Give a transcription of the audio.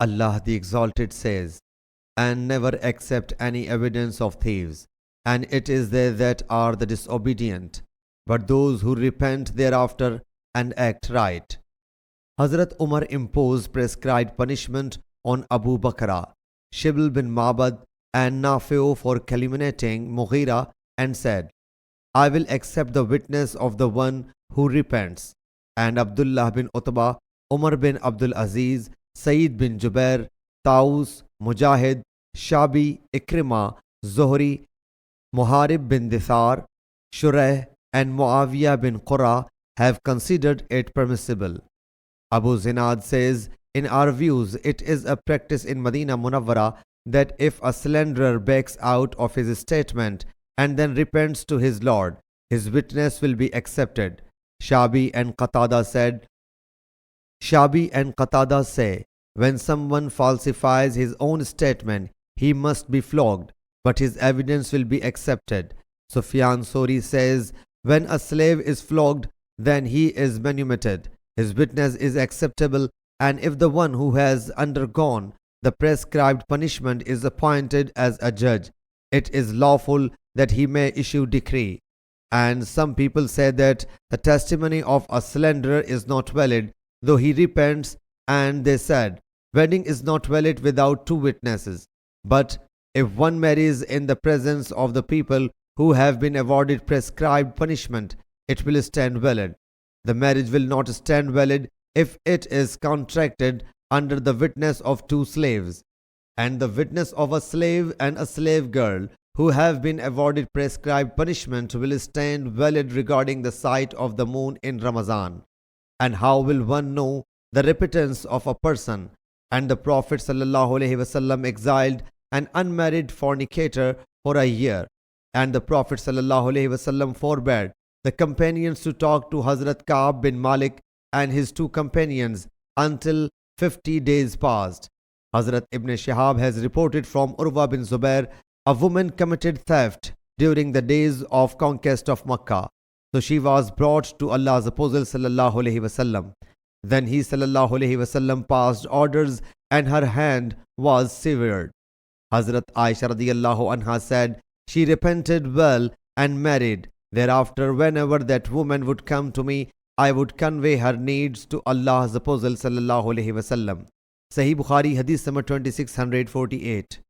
Allah the Exalted says, "And never accept any evidence of thieves, and it is they that are the disobedient, but those who repent thereafter and act right." Hazrat Umar imposed prescribed punishment on Abu Bakr, Shibl bin Mabad, and Nafi'u for calumniating Mughira and said, "I will accept the witness of the one who repents." And Abdullah bin Utbah, Umar bin Abdul Aziz, Sayyid bin Jubair, Taus, Mujahid, Shabi, Ikrimah, Zuhri, Muharib bin Dithar, Shuraih, and Muawiyah bin Qura have considered it permissible. Abu Zinad says, "In our views, it is a practice in Medina Munawwara that if a slanderer backs out of his statement and then repents to his Lord, his witness will be accepted." Shabi and Qatada say, when someone falsifies his own statement, he must be flogged, but his evidence will be accepted. Sufyan Sori says, when a slave is flogged, then he is manumitted. His witness is acceptable, and if the one who has undergone the prescribed punishment is appointed as a judge, it is lawful that he may issue decree. And some people say that the testimony of a slanderer is not valid, though he repents, and they said, wedding is not valid without two witnesses. But if one marries in the presence of the people who have been awarded prescribed punishment, it will stand valid. The marriage will not stand valid if it is contracted under the witness of two slaves. And the witness of a slave and a slave girl who have been awarded prescribed punishment will stand valid regarding the sight of the moon in Ramadan. And how will one know the repentance of a person? And the Prophet ﷺ exiled an unmarried fornicator for a year. And the Prophet ﷺ forbade the companions to talk to Hazrat Ka'b bin Malik and his two companions until 50 days passed. Hazrat Ibn Shihab has reported from Urwa bin Zubair, a woman committed theft during the days of conquest of Makkah. So she was brought to Allah's Apostle ﷺ. Then he ﷺ passed orders and her hand was severed. Hazrat Aisha radiyallahu anha said, she repented well and married. Thereafter, whenever that woman would come to me, I would convey her needs to Allah's Apostle sallallahu alaihi wasallam. Sahih Bukhari Hadith number 2648.